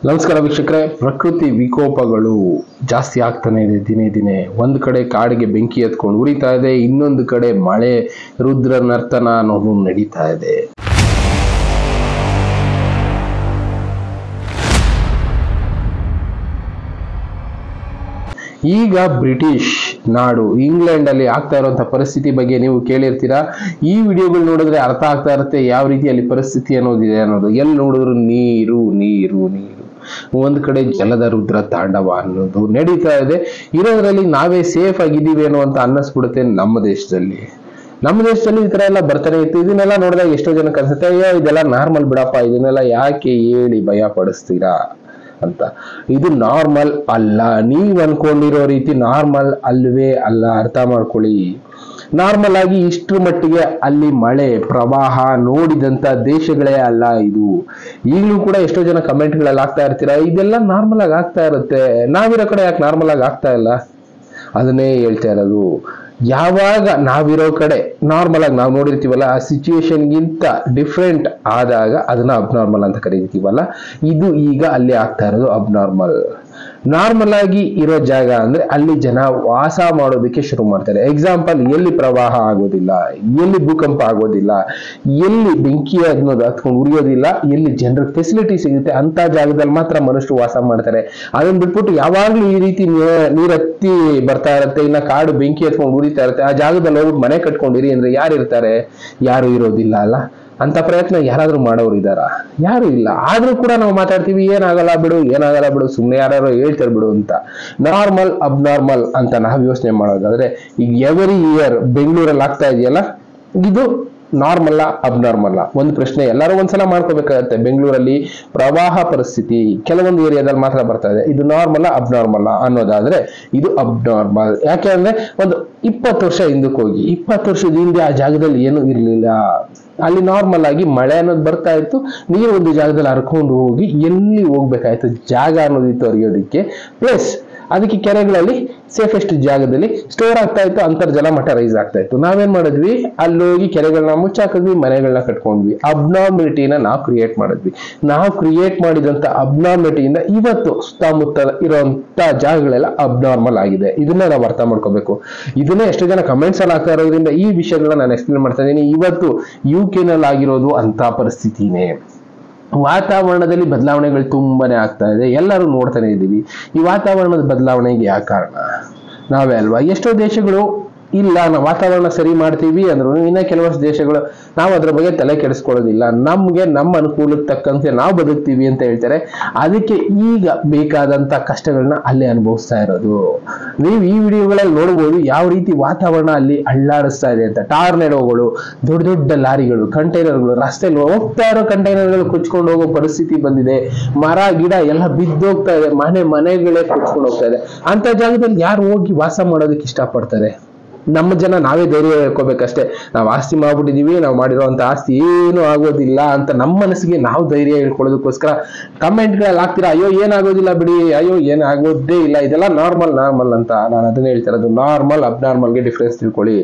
ನಮಸ್ಕಾರ ವೀಕ್ಷಕರೇ. ಪ್ರಕೃತಿ ವಿಕೋಪಗಳು ಜಾಸ್ತಿ ಆಗ್ತಾನೆ ಇದೆ ದಿನೇ ದಿನೇ. ಒಂದು ಕಡೆ ಕಾಡಿಗೆ ಬೆಂಕಿ ಎತ್ಕೊಂಡು ಉರಿತಾ ಇದೆ, ಇನ್ನೊಂದು ಕಡೆ ಮಳೆ ರುದ್ರ ನರ್ತನ ಅನ್ನೋದು ನಡೀತಾ ಇದೆ. ಈಗ ಬ್ರಿಟಿಷ್ ನಾಡು ಇಂಗ್ಲೆಂಡ್ ಅಲ್ಲಿ ಆಗ್ತಾ ಇರುವಂತಹ ಪರಿಸ್ಥಿತಿ ಬಗ್ಗೆ ನೀವು ಕೇಳಿರ್ತೀರಾ. ಈ ವಿಡಿಯೋಗಳು ನೋಡಿದ್ರೆ ಅರ್ಥ ಆಗ್ತಾ ಇರುತ್ತೆ ಯಾವ ರೀತಿ ಅಲ್ಲಿ ಪರಿಸ್ಥಿತಿ ಅನ್ನೋದಿದೆ ಅನ್ನೋದು. ಎಲ್ಲಿ ನೋಡಿದ್ರು ನೀರು ನೀರು ನೀರು, ಒಂದು ಕಡೆ ಜಲದ ರುದ್ರ ತಾಂಡವ ಅನ್ನೋದು ನಡೀತಾ ಇದೆ. ಇರೋದ್ರಲ್ಲಿ ನಾವೇ ಸೇಫ್ ಆಗಿದ್ದೀವಿ ಅನ್ನುವಂತ ಅನ್ನಿಸ್ಬಿಡುತ್ತೆ. ನಮ್ಮ ದೇಶದಲ್ಲಿ ಈ ತರ ಎಲ್ಲ ಬರ್ತಾನೆ ಇತ್ತು. ಇದನ್ನೆಲ್ಲ ನೋಡಿದಾಗ ಎಷ್ಟೋ ಜನಕ್ಕೆ ಅನ್ಸುತ್ತೆ, ಅಯ್ಯೋ ಇದೆಲ್ಲ ನಾರ್ಮಲ್ ಬಿಡಪ್ಪ, ಇದನ್ನೆಲ್ಲ ಯಾಕೆ ಹೇಳಿ ಭಯ ಪಡಿಸ್ತೀರಾ ಅಂತ. ಇದು ನಾರ್ಮಲ್ ಅಲ್ಲ, ನೀವ್ ಅನ್ಕೊಂಡಿರೋ ರೀತಿ ನಾರ್ಮಲ್ ಅಲ್ವೇ ಅಲ್ಲ. ಅರ್ಥ ಮಾಡ್ಕೊಳ್ಳಿ. ನಾರ್ಮಲ್ ಆಗಿ ಇಷ್ಟ್ರ ಮಟ್ಟಿಗೆ ಅಲ್ಲಿ ಮಳೆ ಪ್ರವಾಹ ನೋಡಿದಂತ ದೇಶಗಳೇ ಅಲ್ಲ ಇದು. ಈಗಲೂ ಕೂಡ ಎಷ್ಟೋ ಜನ ಕಮೆಂಟ್ಗಳಲ್ಲಿ ಆಗ್ತಾ ಇರ್ತೀರಾ, ಇದೆಲ್ಲ ನಾರ್ಮಲ್ ಆಗಿ ಆಗ್ತಾ ಇರುತ್ತೆ, ನಾವಿರೋ ಕಡೆ ಯಾಕೆ ನಾರ್ಮಲ್ ಆಗಿ ಆಗ್ತಾ ಇಲ್ಲ? ಅದನ್ನೇ ಹೇಳ್ತಾ ಇರೋದು. ಯಾವಾಗ ನಾವಿರೋ ಕಡೆ ನಾರ್ಮಲ್ ಆಗಿ ನಾವು ನೋಡಿರ್ತೀವಲ್ಲ, ಆ ಸಿಚುಯೇಷನ್ಗಿಂತ ಡಿಫ್ರೆಂಟ್ ಆದಾಗ ಅದನ್ನ ಅಬ್ನಾರ್ಮಲ್ ಅಂತ ಕರೀತೀವಲ್ಲ, ಇದು ಈಗ ಅಲ್ಲಿ ಆಗ್ತಾ ಇರೋದು ಅಬ್ನಾರ್ಮಲ್. ನಾರ್ಮಲ್ ಆಗಿ ಇರೋ ಜಾಗ ಅಂದ್ರೆ ಅಲ್ಲಿ ಜನ ವಾಸ ಮಾಡೋದಕ್ಕೆ ಶುರು ಮಾಡ್ತಾರೆ. ಎಕ್ಸಾಂಪಲ್, ಎಲ್ಲಿ ಪ್ರವಾಹ ಆಗೋದಿಲ್ಲ, ಎಲ್ಲಿ ಭೂಕಂಪ ಆಗೋದಿಲ್ಲ, ಎಲ್ಲಿ ಬೆಂಕಿ ಅನ್ನೋದು ಹತ್ಕೊಂಡು ಉರಿಯೋದಿಲ್ಲ, ಎಲ್ಲಿ ಜನರ ಫೆಸಿಲಿಟಿ ಸಿಗುತ್ತೆ ಅಂತ ಜಾಗದಲ್ಲಿ ಮಾತ್ರ ಮನುಷ್ಯರು ವಾಸ ಮಾಡ್ತಾರೆ. ಅದನ್ನ ಬಿಟ್ಬಿಟ್ಟು ಯಾವಾಗ್ಲೂ ಈ ರೀತಿ ನೀರತ್ತಿ ಬರ್ತಾ ಇರುತ್ತೆ, ಇನ್ನ ಕಾಡು ಬೆಂಕಿ ಹತ್ಕೊಂಡು ಉರಿತಾ ಇರುತ್ತೆ, ಆ ಜಾಗದಲ್ಲಿ ಹೋಗ್ಬಿಟ್ಟು ಮನೆ ಕಟ್ಕೊಂಡಿರಿ ಅಂದ್ರೆ ಯಾರು ಇರ್ತಾರೆ? ಯಾರು ಇರೋದಿಲ್ಲ ಅಲ್ಲ. ಅಂತ ಪ್ರಯತ್ನ ಯಾರಾದ್ರೂ ಮಾಡೋರು ಇದಾರ? ಯಾರು ಇಲ್ಲ. ಆದ್ರೂ ಕೂಡ ನಾವು ಮಾತಾಡ್ತೀವಿ, ಏನಾಗಲ್ಲ ಬಿಡು, ಸುಮ್ಮನೆ ಯಾರು ಹೇಳ್ತಾರೆ ಬಿಡು ಅಂತ. ನಾರ್ಮಲ್ ಅಬ್ನಾರ್ಮಲ್ ಅಂತ ನಾವು ಯೋಚನೆ ಮಾಡೋದಾದ್ರೆ, ಈಗ ಎವರಿ ಇಯರ್ ಬೆಂಗಳೂರಲ್ಲಿ ಆಗ್ತಾ ಇದೆಯಲ್ಲ, ಇದು ನಾರ್ಮಲ್ ಅಬ್ನಾರ್ಮಲ್? ಒಂದು ಪ್ರಶ್ನೆ ಎಲ್ಲರೂ ಒಂದ್ಸಲ ಮಾಡ್ಕೋಬೇಕಾಗತ್ತೆ. ಬೆಂಗಳೂರಲ್ಲಿ ಪ್ರವಾಹ ಪರಿಸ್ಥಿತಿ ಕೆಲವೊಂದು ಏರಿಯಾದಲ್ಲಿ ಮಾತ್ರ ಬರ್ತಾ ಇದೆ, ಇದು ನಾರ್ಮಲ್ ಅಬ್ನಾರ್ಮಲ್ ಅನ್ನೋದಾದ್ರೆ ಇದು ಅಬ್ನಾರ್ಮಲ್. ಯಾಕೆ ಅಂದ್ರೆ ಒಂದು 20 ವರ್ಷ ಹಿಂದಕ್ಕೆ ಹೋಗಿ, 20 ವರ್ಷದ ಹಿಂದೆ ಆ ಜಾಗದಲ್ಲಿ ಏನು ಇರ್ಲಿಲ್ಲ. ಅಲ್ಲಿ ನಾರ್ಮಲ್ ಆಗಿ ಮಳೆ ಅನ್ನೋದು ಬರ್ತಾ ಇತ್ತು, ನೀರು ಒಂದು ಜಾಗದಲ್ಲಿ ಹರ್ಕೊಂಡು ಹೋಗಿ ಎಲ್ಲಿ ಹೋಗ್ಬೇಕಾಯ್ತು, ಜಾಗ ಅನ್ನೋದಿತ್ತು ಹರಿಯೋದಿಕ್ಕೆ. ಪ್ಲಸ್ ಅದಕ್ಕೆ ಕೆರೆಗಳಲ್ಲಿ ಸೇಫೆಸ್ಟ್ ಜಾಗದಲ್ಲಿ ಸ್ಟೋರ್ ಆಗ್ತಾ ಇತ್ತು, ಅಂತರ್ಜಲ ಮಟ್ಟ ರೈಸ್ ಆಗ್ತಾ ಇತ್ತು. ನಾವೇನ್ ಮಾಡಿದ್ವಿ, ಅಲ್ಲಿ ಹೋಗಿ ಕೆರೆಗಳನ್ನ ಮುಚ್ಚಾಕಿದ್ವಿ, ಮನೆಗಳನ್ನ ಕಟ್ಕೊಂಡ್ವಿ. ಅಬ್ನಾರ್ಮಿಲಿಟಿನ ನಾವು ಕ್ರಿಯೇಟ್ ಮಾಡಿದ್ವಿ. ನಾವು ಕ್ರಿಯೇಟ್ ಮಾಡಿದಂತ ಅಬ್ನಾರ್ಮಿಲಿಟಿಯಿಂದ ಇವತ್ತು ಸುತ್ತಮುತ್ತ ಇರುವಂತ ಜಾಗಗಳೆಲ್ಲ ಅಬ್ನಾರ್ಮಲ್ ಆಗಿದೆ. ಇದನ್ನ ನಾವು ಅರ್ಥ ಮಾಡ್ಕೋಬೇಕು. ಇದನ್ನೇ ಎಷ್ಟೋ ಜನ ಕಮೆಂಟ್ಸ್ ಅಲ್ಲಿ ಆಗ್ತಾ ಇರೋದ್ರಿಂದ ಈ ವಿಷಯಗಳನ್ನ ನಾನು ಎಕ್ಸ್ಪ್ಲೇನ್ ಮಾಡ್ತಾ ಇದ್ದೀನಿ. ಇವತ್ತು UK ನಲ್ಲಿ ಆಗಿರೋದು ಅಂತ ಪರಿಸ್ಥಿತಿನೇ. ವಾತಾವರಣದಲ್ಲಿ ಬದಲಾವಣೆಗಳು ತುಂಬಾನೇ ಆಗ್ತಾ ಇದೆ, ಎಲ್ಲರೂ ನೋಡ್ತಾನೆ ಇದ್ದೀವಿ. ಈ ವಾತಾವರಣದ ಬದಲಾವಣೆಗೆ ಯಾವ ಕಾರಣ? ನಾವೇ ಅಲ್ವಾ? ಎಷ್ಟೋ ದೇಶಗಳು ಇಲ್ಲ ನಾವು ವಾತಾವರಣ ಸರಿ ಮಾಡ್ತೀವಿ ಅಂದ್ರು, ಇನ್ನ ಕೆಲವಷ್ಟು ದೇಶಗಳು ನಾವು ಅದ್ರ ಬಗ್ಗೆ ತಲೆ ಕೆಡಿಸ್ಕೊಳ್ಳೋದಿಲ್ಲ, ನಮ್ಗೆ ನಮ್ಮ ಅನುಕೂಲಕ್ಕೆ ತಕ್ಕಂತೆ ನಾವು ಬದುಕ್ತೀವಿ ಅಂತ ಹೇಳ್ತಾರೆ. ಅದಕ್ಕೆ ಈಗ ಬೇಕಾದಂತ ಕಷ್ಟಗಳನ್ನ ಅಲ್ಲಿ ಅನುಭವಿಸ್ತಾ ಇರೋದು. ನೀವು ಈ ವಿಡಿಯೋಗಳಲ್ಲಿ ನೋಡ್ಬೋದು ಯಾವ ರೀತಿ ವಾತಾವರಣ ಅಲ್ಲಿ ಅಳ್ಳಾಡಿಸ್ತಾ ಇದೆ ಅಂತ. ಟಾರ್ನೆಡೋಗಳು, ದೊಡ್ಡ ದೊಡ್ಡ ಲಾರಿಗಳು, ಕಂಟೈನರ್ಗಳು, ರಸ್ತೆಯಲ್ಲಿ ಹೋಗ್ತಾ ಇರೋ ಕಂಟೈನರ್ಗಳು ಕುಚ್ಕೊಂಡು ಹೋಗೋ ಪರಿಸ್ಥಿತಿ ಬಂದಿದೆ. ಮರ ಗಿಡ ಎಲ್ಲ ಬಿದ್ದೋಗ್ತಾ ಇದೆ, ಮನೆಗಳೇ ಕುಚ್ಕೊಂಡು ಹೋಗ್ತಾ ಇದೆ. ಅಂತ ಜಾಗದಲ್ಲಿ ಯಾರು ಹೋಗಿ ವಾಸ ಮಾಡೋದಕ್ಕೆ ಇಷ್ಟಪಡ್ತಾರೆ? ನಮ್ಮ ಜನ ನಾವೇ ಧೈರ್ಯ ಹೇಳ್ಕೋಬೇಕಷ್ಟೇ. ನಾವು ಆಸ್ತಿ ಮಾಡ್ಬಿಟ್ಟಿದೀವಿ, ನಾವು ಮಾಡಿರೋಂಥ ಆಸ್ತಿ ಏನು ಆಗೋದಿಲ್ಲ ಅಂತ ನಮ್ಮ ಮನಸ್ಸಿಗೆ ನಾವು ಧೈರ್ಯ ಹೇಳ್ಕೊಳ್ಳೋದಕ್ಕೋಸ್ಕರ ಕಮೆಂಟ್ಗಳಲ್ಲಿ ಹಾಕ್ತೀರಾ, ಅಯ್ಯೋ ಏನಾಗೋದಿಲ್ಲ ಬಿಡಿ, ಅಯ್ಯೋ ಏನಾಗೋದೇ ಇಲ್ಲ, ಇದೆಲ್ಲ ನಾರ್ಮಲ್ ಅಂತ. ನಾನು ಅದನ್ನ ಹೇಳ್ತಾ ಇರೋದು. ನಾರ್ಮಲ್ ಅಬ್ನಾರ್ಮಲ್ಗೆ ಡಿಫ್ರೆನ್ಸ್ ತಿಳ್ಕೊಳ್ಳಿ.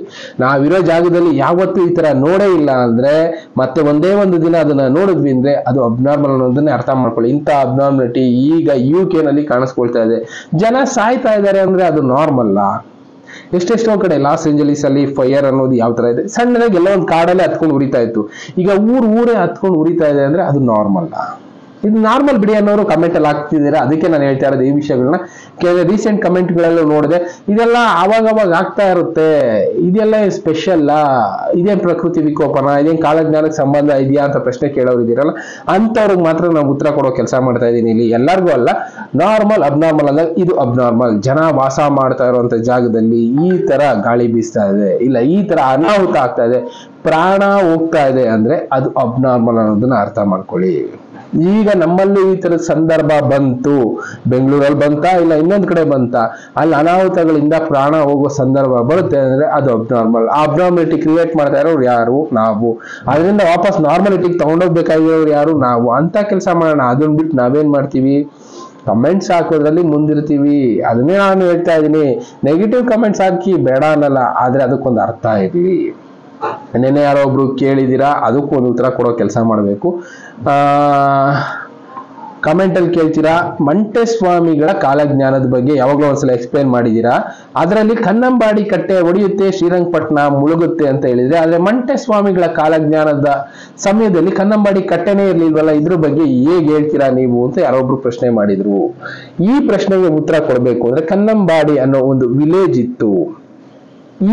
ನಾವಿರೋ ಜಾಗದಲ್ಲಿ ಯಾವತ್ತೂ ಈ ತರ ನೋಡೇ ಇಲ್ಲ ಅಂದ್ರೆ, ಮತ್ತೆ ಒಂದೇ ಒಂದು ದಿನ ಅದನ್ನ ನೋಡಿದ್ವಿ ಅಂದ್ರೆ ಅದು ಅಬ್ನಾರ್ಮಲ್ ಅನ್ನೋದನ್ನೇ ಅರ್ಥ ಮಾಡ್ಕೊಳ್ಳಿ. ಇಂಥ ಅಬ್ನಾರ್ಮಲಿಟಿ ಈಗ UK ನಲ್ಲಿ ಕಾಣಿಸ್ಕೊಳ್ತಾ ಇದೆ. ಜನ ಸಾಯ್ತಾ ಇದ್ದಾರೆ ಅಂದ್ರೆ ಅದು ನಾರ್ಮಲ್? ಎಷ್ಟೆಷ್ಟೋ ಕಡೆ ಲಾಸ್ ಏಂಜಲೀಸ್ ಅಲ್ಲಿ ಫೈರ್ ಅನ್ನೋದು ಯಾವ ತರ ಇದೆ, ಸಣ್ಣದಾಗಿ ಎಲ್ಲ ಒಂದು ಕಾಡಲ್ಲೇ ಹತ್ಕೊಂಡು ಉರಿತಾ ಇತ್ತು, ಈಗ ಊರೇ ಹತ್ಕೊಂಡು ಉರಿತಾ ಇದೆ ಅಂದ್ರೆ ಅದು ನಾರ್ಮಲ್? ಇದು ನಾರ್ಮಲ್ ಬಿಡಿ ಅನ್ನೋರು ಕಮೆಂಟ್ ಅಲ್ಲಿ ಹಾಕ್ತಿದ್ದೀರಾ. ಅದಕ್ಕೆ ನಾನು ಹೇಳ್ತಾ ಇರೋದು ಈ ವಿಷಯಗಳನ್ನ. ಕೆಲವು ರೀಸೆಂಟ್ ಕಮೆಂಟ್ಗಳಲ್ಲೂ ನೋಡಿದೆ, ಇದೆಲ್ಲ ಅವಾಗ ಆಗ್ತಾ ಇರುತ್ತೆ, ಇದೆಲ್ಲ ಸ್ಪೆಷಲ್, ಇದೇನ್ ಪ್ರಕೃತಿ ವಿಕೋಪನ, ಇದೇನ್ ಕಾಲಜ್ಞಾನಕ್ಕೆ ಸಂಬಂಧ ಇದೆಯಾ ಅಂತ ಪ್ರಶ್ನೆ ಕೇಳೋರು ಇದೀರಲ್ಲ, ಅಂತವ್ರಿಗೆ ಮಾತ್ರ ನಾವು ಉತ್ತರ ಕೊಡೋ ಕೆಲಸ ಮಾಡ್ತಾ ಇದ್ದೀನಿ ಇಲ್ಲಿ. ಎಲ್ಲರಿಗೂ ಅಲ್ಲ. ನಾರ್ಮಲ್ ಅಬ್ನಾರ್ಮಲ್ ಅಂದ್ರೆ ಇದು ಅಬ್ನಾರ್ಮಲ್. ಜನ ವಾಸ ಮಾಡ್ತಾ ಇರುವಂತ ಜಾಗದಲ್ಲಿ ಈ ತರ ಗಾಳಿ ಬೀಸ್ತಾ ಇದೆ, ಇಲ್ಲ ಈ ತರ ಅನಾಹುತ ಆಗ್ತಾ ಇದೆ, ಪ್ರಾಣ ಹೋಗ್ತಾ ಇದೆ ಅಂದ್ರೆ ಅದು ಅಬ್ನಾರ್ಮಲ್ ಅನ್ನೋದನ್ನ ಅರ್ಥ ಮಾಡ್ಕೊಳ್ಳಿ. ಈಗ ನಮ್ಮಲ್ಲೂ ಈ ತರದ ಸಂದರ್ಭ ಬಂತು, ಬೆಂಗಳೂರಲ್ಲಿ ಬಂತಾ ಇಲ್ಲ ಇನ್ನೊಂದ್ ಕಡೆ ಬಂತಾ, ಅಲ್ಲಿ ಅನಾಹುತಗಳಿಂದ ಪ್ರಾಣ ಹೋಗೋ ಸಂದರ್ಭ ಬರುತ್ತೆ ಅಂದ್ರೆ ಅದು ಅಬ್ನಾರ್ಮಲ್. ಆ ಅಬ್ನಾರ್ಮಲಿಟಿ ಕ್ರಿಯೇಟ್ ಮಾಡ್ತಾ ಇರೋರು ಯಾರು? ನಾವು. ಅದರಿಂದ ವಾಪಸ್ ನಾರ್ಮಲಿಟಿಗೆ ತಗೊಂಡೋಗ್ಬೇಕಾಗಿರೋರು ಯಾರು? ನಾವು. ಅಂತ ಕೆಲಸ ಮಾಡೋಣ. ಅದನ್ನ ಬಿಟ್ಟು ನಾವೇನ್ ಮಾಡ್ತೀವಿ, ಕಮೆಂಟ್ಸ್ ಹಾಕೋದ್ರಲ್ಲಿ ಮುಂದಿರ್ತೀವಿ. ಅದನ್ನೇ ನಾನು ಹೇಳ್ತಾ ಇದ್ದೀನಿ. ನೆಗೆಟಿವ್ ಕಮೆಂಟ್ಸ್ ಹಾಕಿ ಬೇಡ ಅನ್ನಲ್ಲ, ಆದ್ರೆ ಅದಕ್ಕೊಂದು ಅರ್ಥ ಇರ್ಲಿ. ನೆನ್ನೆ ಯಾರೋ ಒಬ್ರು ಕೇಳಿದ್ದೀರಾ, ಅದಕ್ಕೂ ಒಂದು ಉತ್ತರ ಕೊಡೋ ಕೆಲಸ ಮಾಡಬೇಕು. ಕಮೆಂಟ್ ಅಲ್ಲಿ ಕೇಳ್ತೀರಾ, ಮಂಟೆಸ್ವಾಮಿಗಳ ಕಾಲಜ್ಞಾನದ ಬಗ್ಗೆ ಯಾವಾಗಲೂ ಒಂದ್ಸಲ ಎಕ್ಸ್ಪ್ಲೈನ್ ಮಾಡಿದೀರಾ. ಅದರಲ್ಲಿ ಕನ್ನಂಬಾಡಿ ಕಟ್ಟೆ ಒಡೆಯುತ್ತೆ, ಶ್ರೀರಂಗಪಟ್ಟಣ ಮುಳುಗುತ್ತೆ ಅಂತ ಹೇಳಿದ್ರೆ, ಆದ್ರೆ ಮಂಟೆಸ್ವಾಮಿಗಳ ಕಾಲಜ್ಞಾನದ ಸಮಯದಲ್ಲಿ ಕನ್ನಂಬಾಡಿ ಕಟ್ಟೆನೇ ಇರ್ಲಿಲ್ವಲ್ಲ, ಇದ್ರ ಬಗ್ಗೆ ಹೇಗೆ ಹೇಳ್ತೀರಾ ನೀವು ಅಂತ ಯಾರೊಬ್ರು ಪ್ರಶ್ನೆ ಮಾಡಿದ್ರು. ಈ ಪ್ರಶ್ನೆಗೆ ಉತ್ತರ ಕೊಡ್ಬೇಕು ಅಂದ್ರೆ, ಕನ್ನಂಬಾಡಿ ಅನ್ನೋ ಒಂದು ವಿಲೇಜ್ ಇತ್ತು.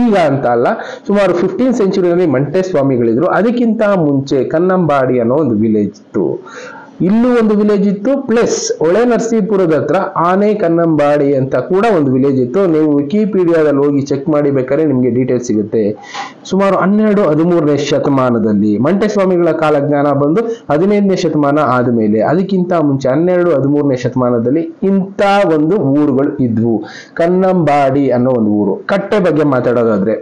ಈಗ ಅಂತ ಅಲ್ಲ, ಸುಮಾರು 15th ಸೆಂಚುರಿಯಲ್ಲಿ ಮಂಟೆಸ್ವಾಮಿಗಳಿದ್ರು. ಅದಕ್ಕಿಂತ ಮುಂಚೆ ಕನ್ನಂಬಾಡಿ ಅನ್ನೋ ಒಂದು ವಿಲೇಜ್ ಇತ್ತು. ಇಲ್ಲೂ ಒಂದು ವಿಲೇಜ್ ಇತ್ತು, ಪ್ಲಸ್ ಹೊಳೆ ನರಸೀಪುರದ ಹತ್ರ ಆನೆ ಕನ್ನಂಬಾಡಿ ಅಂತ ಕೂಡ ಒಂದು ವಿಲೇಜ್ ಇತ್ತು. ನೀವು ವಿಕಿಪೀಡಿಯಾದಲ್ಲಿ ಹೋಗಿ ಚೆಕ್ ಮಾಡಿ ಬೇಕಾದ್ರೆ ನಿಮ್ಗೆ ಡೀಟೇಲ್ಸ್ ಸಿಗುತ್ತೆ. ಸುಮಾರು 12-13ನೇ ಶತಮಾನದಲ್ಲಿ, ಮಂಟೆಸ್ವಾಮಿಗಳ ಕಾಲಜ್ಞಾನ ಬಂದು 15ನೇ ಶತಮಾನ ಆದ್ಮೇಲೆ, ಅದಕ್ಕಿಂತ ಮುಂಚೆ 12-13ನೇ ಶತಮಾನದಲ್ಲಿ ಇಂಥ ಒಂದು ಊರುಗಳು ಇದ್ವು. ಕನ್ನಂಬಾಡಿ ಅನ್ನೋ ಒಂದು ಊರು. ಕಟ್ಟೆ ಬಗ್ಗೆ ಮಾತಾಡೋದಾದ್ರೆ,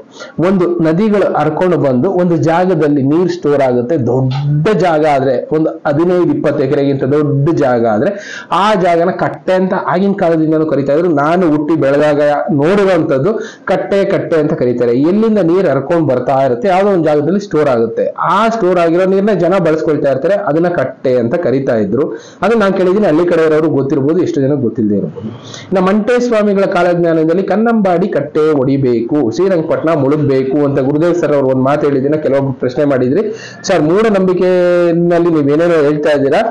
ಒಂದು ನದಿಗಳು ಹರ್ಕೊಂಡು ಬಂದು ಒಂದು ಜಾಗದಲ್ಲಿ ನೀರು ಸ್ಟೋರ್ ಆಗುತ್ತೆ. ದೊಡ್ಡ ಜಾಗ ಆದ್ರೆ, ಒಂದು 15-20 ಎಕರೆಗಿಂತ ದೊಡ್ಡ ಜಾಗ ಆದ್ರೆ ಆ ಜಾಗನ ಕಟ್ಟೆ ಅಂತ ಆಗಿನ ಕಾಲದಿಂದನೂ ಕರೀತಾ ಇದ್ರು. ನಾನು ಹುಟ್ಟಿ ಬೆಳೆದಾಗ ನೋಡಿರುವಂತದ್ದು ಕಟ್ಟೆ ಅಂತ ಕರೀತಾರೆ. ಎಲ್ಲಿಂದ ನೀರು ಹರ್ಕೊಂಡು ಬರ್ತಾ ಇರುತ್ತೆ, ಯಾವ್ದೋ ಒಂದು ಜಾಗದಲ್ಲಿ ಸ್ಟೋರ್ ಆಗುತ್ತೆ. ಆ ಸ್ಟೋರ್ ಆಗಿರೋ ನೀರ್ನ ಜನ ಬಳಸ್ಕೊಳ್ತಾ ಇರ್ತಾರೆ, ಅದನ್ನ ಕಟ್ಟೆ ಅಂತ ಕರೀತಾ ಇದ್ರು. ಅದನ್ನ ನಾನು ಕೇಳಿದೀನಿ, ಹಳ್ಳಿ ಕಡೆ ಇರೋರು ಗೊತ್ತಿರ್ಬೋದು, ಎಷ್ಟು ಜನ ಗೊತ್ತಿಲ್ಲದೆ ಇರ್ಬೋದು. ಇನ್ನು ಮಂಟೆಸ್ವಾಮಿಗಳ ಕಾಲಜ್ಞಾನದಲ್ಲಿ ಕನ್ನಂಬಾಡಿ ಕಟ್ಟೆ ಹೊಡಿಬೇಕು, ಶ್ರೀರಂಗಪಟ್ಟಣ ಮುಳುಗಬೇಕು ಅಂತ ಗುರುದೇವ್ ಸರ್ ಅವರು ಒಂದು ಮಾತು ಹೇಳಿದಿನ. ಕೆಲವೊಬ್ರು ಪ್ರಶ್ನೆ ಮಾಡಿದ್ರಿ, ಸರ್ ಮೂಢನಂಬಿಕೆಯಲ್ಲಿ ನೀವೇನೇನೋ ಹೇಳ್ತಾ ಇದ್ದೀರಾ,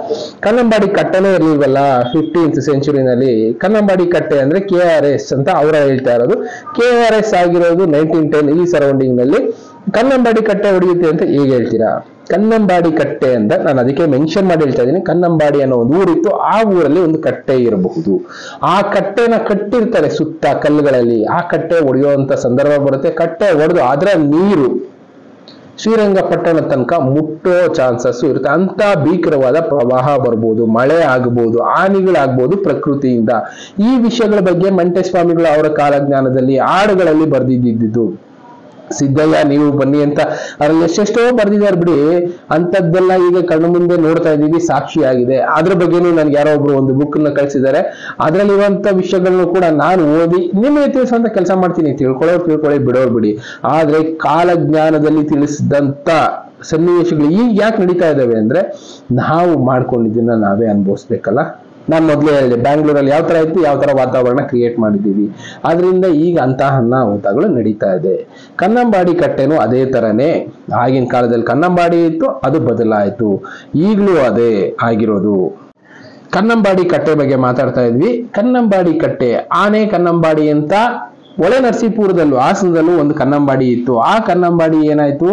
ಕನ್ನಂಬಾಡಿ ಕಟ್ಟೆನೇ ಇರ್ಲಿಲ್ವಲ್ಲ 15th ಸೆಂಚುರಿನಲ್ಲಿ. ಕನ್ನಂಬಾಡಿ ಕಟ್ಟೆ ಅಂದ್ರೆ KRS ಅಂತ ಅವರ ಹೇಳ್ತಾ ಇರೋದು. KRS ಆಗಿರೋದು 1910 ಈ ಸರೌಂಡಿಂಗ್ ನಲ್ಲಿ. ಕನ್ನಂಬಾಡಿ ಕಟ್ಟೆ ಹೊಡೆಯುತ್ತೆ ಅಂತ ಹೇಗೆ ಹೇಳ್ತೀರಾ? ಕನ್ನಂಬಾಡಿ ಕಟ್ಟೆ ಅಂತ ನಾನು ಅದಕ್ಕೆ ಮೆನ್ಷನ್ ಮಾಡಿ ಹೇಳ್ತಾ ಇದ್ದೀನಿ. ಕನ್ನಂಬಾಡಿ ಅನ್ನೋ ಒಂದು ಊರಿತ್ತು, ಆ ಊರಲ್ಲಿ ಒಂದು ಕಟ್ಟೆ ಇರಬಹುದು. ಆ ಕಟ್ಟೆನ ಕಟ್ಟಿರ್ತಾರೆ ಸುತ್ತ ಕಲ್ಲುಗಳಲ್ಲಿ. ಆ ಕಟ್ಟೆ ಒಡೆಯುವಂತ ಸಂದರ್ಭ ಬರುತ್ತೆ. ಕಟ್ಟೆ ಒಡೆದು ಅದರ ನೀರು ಶ್ರೀರಂಗಪಟ್ಟಣ ತನಕ ಮುಟ್ಟೋ ಚಾನ್ಸಸ್ ಇರುತ್ತೆ. ಅಂತ ಭೀಕರವಾದ ಪ್ರವಾಹ ಬರ್ಬೋದು, ಮಳೆ ಆಗ್ಬೋದು, ಹಾನಿಗಳಾಗ್ಬೋದು ಪ್ರಕೃತಿಯಿಂದ. ಈ ವಿಷಯಗಳ ಬಗ್ಗೆ ಮಂಟೆಸ್ವಾಮಿಗಳು ಅವರ ಕಾಲಜ್ಞಾನದಲ್ಲಿ ಹಾಡುಗಳಲ್ಲಿ ಬರ್ದಿದ್ದು. ಸಿದ್ದಯ್ಯ ನೀವು ಬನ್ನಿ ಅಂತ ಅದ್ರಲ್ಲಿ ಎಷ್ಟೆಷ್ಟೋ ಬರ್ದಿದ್ದಾರೆ ಬಿಡಿ. ಅಂತದ್ದೆಲ್ಲ ಈಗ ಕಣ್ಣು ಮುಂದೆ ನೋಡ್ತಾ ಇದ್ದೀವಿ, ಸಾಕ್ಷಿಯಾಗಿದೆ. ಅದ್ರ ಬಗ್ಗೆನೂ ನನ್ಗೆ ಯಾರೋ ಒಬ್ರು ಒಂದು ಬುಕ್ ನ ಕಳಿಸಿದ್ದಾರೆ. ಅದ್ರಲ್ಲಿರುವಂತ ವಿಷಯಗಳನ್ನು ಕೂಡ ನಾನು ಓದಿ ನಿಮಗೆ ತಿಳಿಸುವಂತ ಕೆಲಸ ಮಾಡ್ತೀನಿ. ತಿಳ್ಕೊಳ್ಳಿ ಬಿಡೋರು ಬಿಡಿ. ಆದ್ರೆ ಕಾಲಜ್ಞಾನದಲ್ಲಿ ತಿಳಿಸಿದಂತ ಸನ್ನಿವೇಶಗಳು ಈಗ ಯಾಕೆ ನಡೀತಾ ಇದಾವೆ ಅಂದ್ರೆ, ನಾವು ಮಾಡ್ಕೊಂಡಿದ್ದನ್ನ ನಾವೇ ಅನುಭವಿಸ್ಬೇಕಲ್ಲ. ನಾನು ಮೊದಲೇ ಹೇಳಿದೆ, ಬ್ಯಾಂಗ್ಳೂರಲ್ಲಿ ಯಾವ ತರ ಇತ್ತು, ಯಾವ ತರ ವಾತಾವರಣ ಕ್ರಿಯೇಟ್ ಮಾಡಿದ್ದೀವಿ. ಆದ್ರಿಂದ ಈಗ ಅಂತಹ ಅನಾಹುತಗಳು ನಡೀತಾ ಇದೆ. ಕನ್ನಂಬಾಡಿ ಕಟ್ಟೆನೂ ಅದೇ ತರನೇ. ಆಗಿನ ಕಾಲದಲ್ಲಿ ಕನ್ನಂಬಾಡಿ ಇತ್ತು, ಅದು ಬದಲಾಯಿತು. ಈಗಲೂ ಅದೇ ಆಗಿರೋದು. ಕನ್ನಂಬಾಡಿ ಕಟ್ಟೆ ಬಗ್ಗೆ ಮಾತಾಡ್ತಾ ಇದ್ವಿ. ಕನ್ನಂಬಾಡಿ ಕಟ್ಟೆ, ಆನೆ ಕನ್ನಂಬಾಡಿ ಅಂತ ಹೊಳೆ ನರಸೀಪುರದಲ್ಲೂ ಹಾಸನದಲ್ಲೂ ಒಂದು ಕನ್ನಂಬಾಡಿ ಇತ್ತು. ಆ ಕನ್ನಂಬಾಡಿ ಏನಾಯ್ತು,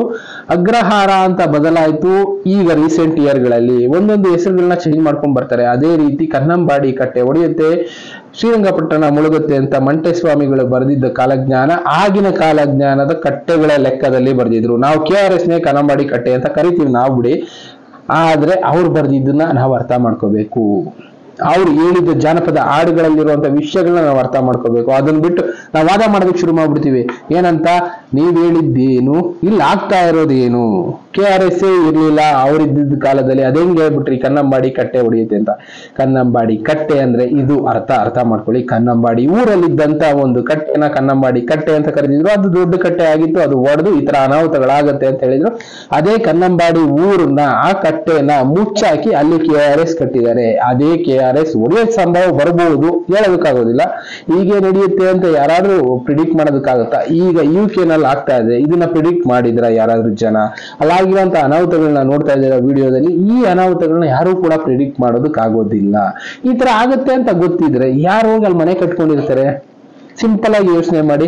ಅಗ್ರಹಾರ ಅಂತ ಬದಲಾಯಿತು. ಈಗ ರೀಸೆಂಟ್ ಇಯರ್ಗಳಲ್ಲಿ ಒಂದೊಂದು ಹೆಸರುಗಳನ್ನ ಚೇಂಜ್ ಮಾಡ್ಕೊಂಡ್ ಬರ್ತಾರೆ. ಅದೇ ರೀತಿ ಕನ್ನಂಬಾಡಿ ಕಟ್ಟೆ ಒಡೆಯುತ್ತೆ, ಶ್ರೀರಂಗಪಟ್ಟಣ ಮುಳುಗುತ್ತೆ ಅಂತ ಮಂಟೆಸ್ವಾಮಿಗಳು ಬರೆದಿದ್ದ ಕಾಲಜ್ಞಾನ ಆಗಿನ ಕಾಲಜ್ಞಾನದ ಕಟ್ಟೆಗಳ ಲೆಕ್ಕದಲ್ಲಿ ಬರೆದಿದ್ರು. ನಾವು KRS ನೇ ಕನ್ನಂಬಾಡಿ ಕಟ್ಟೆ ಅಂತ ಕರಿತೀವಿ ನಾವು ಬಿಡಿ. ಆದ್ರೆ ಅವ್ರು ಬರೆದಿದ್ದನ್ನ ನಾವು ಅರ್ಥ ಮಾಡ್ಕೋಬೇಕು. ಅವ್ರು ಹೇಳಿದ ಜಾನಪದ ಹಾಡುಗಳಲ್ಲಿರುವಂತ ವಿಷಯಗಳನ್ನ ನಾವು ಅರ್ಥ ಮಾಡ್ಕೋಬೇಕು. ಅದನ್ನ ಬಿಟ್ಟು ನಾವು ವಾದ ಮಾಡೋದಕ್ಕೆ ಶುರು ಮಾಡ್ಬಿಡ್ತೀವಿ. ಏನಂತ, ನೀವ್ ಹೇಳಿದ್ದೇನು, ಇಲ್ಲಿ ಆಗ್ತಾ ಇರೋದೇನು, KRS ಇರ್ಲಿಲ್ಲ ಅವ್ರಿದ್ದ ಕಾಲದಲ್ಲಿ, ಅದೇಂಗೆ ಹೇಳ್ಬಿಟ್ರಿ ಕನ್ನಂಬಾಡಿ ಕಟ್ಟೆ ಹೊಡೆಯುತ್ತೆ ಅಂತ. ಕನ್ನಂಬಾಡಿ ಕಟ್ಟೆ ಅಂದ್ರೆ ಇದು ಅರ್ಥ ಮಾಡ್ಕೊಳ್ಳಿ. ಕನ್ನಂಬಾಡಿ ಊರಲ್ಲಿದ್ದಂತ ಒಂದು ಕಟ್ಟೆನ ಕನ್ನಂಬಾಡಿ ಕಟ್ಟೆ ಅಂತ ಕರೆದಿದ್ರು. ಅದು ದೊಡ್ಡ ಕಟ್ಟೆ ಆಗಿತ್ತು, ಅದು ಒಡೆದು ಈ ತರ ಅನಾಹುತಗಳಾಗತ್ತೆ ಅಂತ ಹೇಳಿದ್ರು. ಅದೇ ಕನ್ನಂಬಾಡಿ ಊರನ್ನ, ಆ ಕಟ್ಟೆನ ಮುಚ್ಚಾಕಿ ಅಲ್ಲಿ KRS ಕಟ್ಟಿದ್ದಾರೆ. ಅದೇ KRS ಒಡೆಯೋ ಸಂಭವ ಬರಬಹುದು, ಹೇಳೋದಕ್ಕಾಗೋದಿಲ್ಲ. ಈಗ ನಡೆಯುತ್ತೆ ಅಂತ ಯಾರಾದ್ರೂ ಪ್ರಿಡಿಕ್ಟ್ ಮಾಡೋದಕ್ಕಾಗತ್ತಾ? ಈಗ UK ನಲ್ಲಿ ಆಗ್ತಾ ಇದೆ, ಇದನ್ನ ಪ್ರಿಡಿಕ್ಟ್ ಮಾಡಿದ್ರ ಯಾರಾದ್ರೂ ಜನ? ಅಲ್ಲಾಗಿರುವಂತ ಅನಾಹುತಗಳನ್ನ ನೋಡ್ತಾ ಇದ್ದೀರಾ ವಿಡಿಯೋದಲ್ಲಿ. ಈ ಅನಾಹುತಗಳನ್ನ ಯಾರು ಕೂಡ ಪ್ರಿಡಿಕ್ಟ್ ಮಾಡೋದಕ್ಕಾಗೋದಿಲ್ಲ. ಈ ತರ ಆಗುತ್ತೆ ಅಂತ ಗೊತ್ತಿದ್ರೆ ಯಾರು ಹೋಗಿ ಅಲ್ಲಿ ಮನೆ ಕಟ್ಕೊಂಡಿರ್ತಾರೆ? ಸಿಂಪಲ್ ಆಗಿ ಯೋಚನೆ ಮಾಡಿ.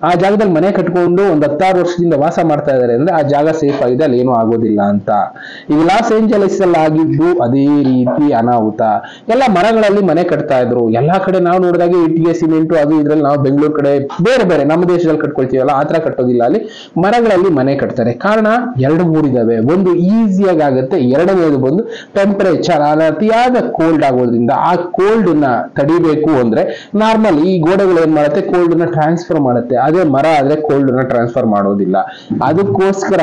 ಆ ಜಾಗದಲ್ಲಿ ಮನೆ ಕಟ್ಕೊಂಡು ಒಂದು 10-6 ವರ್ಷದಿಂದ ವಾಸ ಮಾಡ್ತಾ ಇದಾರೆ ಅಂದ್ರೆ ಆ ಜಾಗ ಸೇಫ್ ಆಗಿದೆ, ಅಲ್ಲಿ ಏನೂ ಆಗೋದಿಲ್ಲ ಅಂತ. ಈಗ ಲಾಸ್ ಏಂಜಲೀಸ್ ಅಲ್ಲಿ ಆಗಿದ್ದು ಅದೇ ರೀತಿ ಅನಾಹುತ. ಎಲ್ಲ ಮರಗಳಲ್ಲಿ ಮನೆ ಕಟ್ತಾ ಇದ್ರು. ಎಲ್ಲಾ ಕಡೆ ನಾವು ನೋಡಿದಾಗ ಇಟ್ಟಿಗೆ, ಸಿಮೆಂಟು, ಅದು ಇದ್ರಲ್ಲಿ ನಾವು ಬೆಂಗಳೂರು ಕಡೆ ಬೇರೆ ನಮ್ಮ ದೇಶದಲ್ಲಿ ಕಟ್ಕೊಳ್ತೀವಲ್ಲ, ಆತರ ಕಟ್ಟೋದಿಲ್ಲ. ಅಲ್ಲಿ ಮರಗಳಲ್ಲಿ ಮನೆ ಕಟ್ತಾರೆ. ಕಾರಣ 2-3 ಇದಾವೆ. ಒಂದು ಈಸಿಯಾಗಿ ಆಗುತ್ತೆ, ಎರಡನೇದು ಬಂದು ಟೆಂಪರೇಚರ್ ಅತಿಯಾದ ಕೋಲ್ಡ್ ಆಗೋದ್ರಿಂದ. ಆ ಕೋಲ್ಡ್ ನ ತಡಿಬೇಕು ಅಂದ್ರೆ ನಾರ್ಮಲ್ ಈ ಗೋಡೆಗಳು ಏನ್ ಮಾಡುತ್ತೆ, ಕೋಲ್ಡ್ ನ ಟ್ರಾನ್ಸ್ಫರ್ ಮಾಡುತ್ತೆ. ಅದೇ ಮರ ಆದ್ರೆ ಕೋಲ್ಡ್ ನ ಟ್ರಾನ್ಸ್ಫರ್ ಮಾಡೋದಿಲ್ಲ. ಅದಕ್ಕೋಸ್ಕರ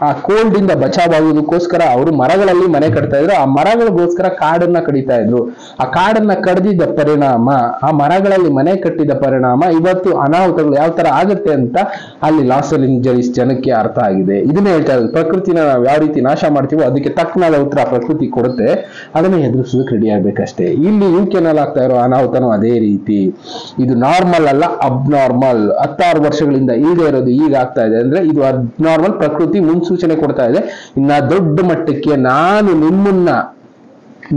ಆ ಕೋಲ್ಡ್ ಇಂದ ಬಚಾವಾಗುವುದಕ್ಕೋಸ್ಕರ ಅವರು ಮರಗಳಲ್ಲಿ ಮನೆ ಕಟ್ತಾ ಇದ್ರು. ಆ ಮರಗಳಿಗೋಸ್ಕರ ಕಾಡನ್ನ ಕಡಿತಾ ಇದ್ರು. ಆ ಕಾಡನ್ನ ಕಡಿದಿದ್ದ ಪರಿಣಾಮ, ಆ ಮರಗಳಲ್ಲಿ ಮನೆ ಕಟ್ಟಿದ ಪರಿಣಾಮ ಇವತ್ತು ಅನಾಹುತಗಳು ಯಾವ ತರ ಆಗುತ್ತೆ ಅಂತ ಅಲ್ಲಿ ಲಾಸ್ ಏಂಜಲೀಸ್ ಜನಕ್ಕೆ ಅರ್ಥ ಆಗಿದೆ. ಇದನ್ನ ಹೇಳ್ತಾ ಇರೋದು, ಪ್ರಕೃತಿನ ನಾವು ಯಾವ ರೀತಿ ನಾಶ ಮಾಡ್ತೀವೋ ಅದಕ್ಕೆ ತಕ್ಕನಾದ ಉತ್ತರ ಪ್ರಕೃತಿ ಕೊಡುತ್ತೆ, ಅದನ್ನ ಎದುರಿಸೋದಕ್ಕೆ ರೆಡಿ ಆಗ್ಬೇಕಷ್ಟೇ. ಇಲ್ಲಿ ಯುಕೆನಲ್ಲಿ ಆಗ್ತಾ ಇರೋ ಅನಾಹುತನೂ ಅದೇ ರೀತಿ. ಇದು ನಾರ್ಮಲ್ ಅಲ್ಲ, ಅಬ್ನಾರ್ಮಲ್. 16 ವರ್ಷಗಳಿಂದ ಇಲ್ಲದೆ ಇರೋದು ಈಗ ಆಗ್ತಾ ಇದೆ ಅಂದ್ರೆ ಇದು ಅಬ್ನಾರ್ಮಲ್. ಪ್ರಕೃತಿ ಮುನ್ಸೂಚನೆ ಕೊಡ್ತಾ ಇದೆ, ಇನ್ನ ದೊಡ್ಡ ಮಟ್ಟಕ್ಕೆ ನಾನು ನಿಮ್ಮನ್ನ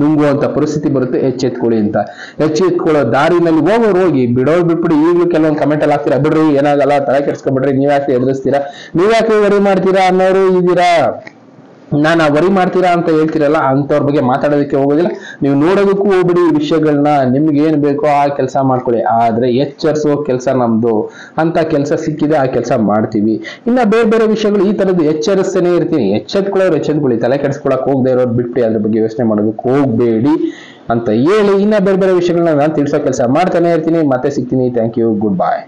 ನುಂಗುವಂತ ಪರಿಸ್ಥಿತಿ ಬರುತ್ತೆ, ಎಚ್ಚೆತ್ಕೊಳ್ಳಿ ಅಂತ. ಎಚ್ಚೆತ್ಕೊಳ್ಳೋ ದಾರಿನಲ್ಲಿ ಹೋಗಿ ಬಿಟ್ಬಿಡಿ. ಈಗಲೂ ಕೆಲವೊಂದು ಕಮೆಂಟ್ ಅಲ್ಲಿ ಹಾಕ್ತೀರಾ, ಬಿಡ್ರಿ ಏನಾಗಲ್ಲ, ತಲೆ ಕೆಡ್ಸ್ಕೊಬಿಡ್ರಿ, ನೀವ್ಯಾಕೆ ಎದುರಿಸ್ತೀರಾ, ನೀವ್ಯಾಕೆ ವರಿ ಮಾಡ್ತೀರಾ ಅನ್ನೋರು ಇದ್ದೀರಾ. ನಾನು ವರಿ ಮಾಡ್ತೀರಾ ಅಂತ ಹೇಳ್ತೀರಲ್ಲ, ಅಂತವ್ರ ಬಗ್ಗೆ ಮಾತಾಡೋದಕ್ಕೆ ಹೋಗೋದಿಲ್ಲ. ನೀವು ನೋಡೋದಕ್ಕೂ ಹೋಗ್ಬಿಡಿ ಈ ವಿಷಯಗಳನ್ನ. ನಿಮ್ಗೆ ಏನ್ ಬೇಕೋ ಆ ಕೆಲಸ ಮಾಡ್ಕೊಳ್ಳಿ, ಆದ್ರೆ ಎಚ್ಚರಿಸೋ ಕೆಲಸ ನಮ್ದು. ಅಂತ ಕೆಲಸ ಸಿಕ್ಕಿದೆ, ಆ ಕೆಲಸ ಮಾಡ್ತೀವಿ. ಇನ್ನ ಬೇರೆ ಬೇರೆ ವಿಷಯಗಳು ಈ ತರದ್ದು ಎಚ್ಚರಿಸ್ತಾನೆ ಇರ್ತೀನಿ. ಎಚ್ಚೆತ್ಕೊಳ್ಳೋರು ಎಚ್ಚೆತ್ಕೊಳ್ಳಿ, ತಲೆ ಕೆಡಿಸ್ಕೊಳಕ್ ಹೋಗದೆ ಇರೋರು ಬಿಟ್ಬಿಡಿ, ಅದ್ರ ಬಗ್ಗೆ ಯೋಚನೆ ಮಾಡೋದಕ್ಕೆ ಹೋಗ್ಬೇಡಿ ಅಂತ ಹೇಳಿ ಇನ್ನ ಬೇರೆ ಬೇರೆ ವಿಷಯಗಳನ್ನ ನಾನು ತಿಳಿಸೋ ಕೆಲಸ ಮಾಡ್ತಾನೆ ಇರ್ತೀನಿ. ಮತ್ತೆ ಸಿಗ್ತೀನಿ. Thank you, good bye.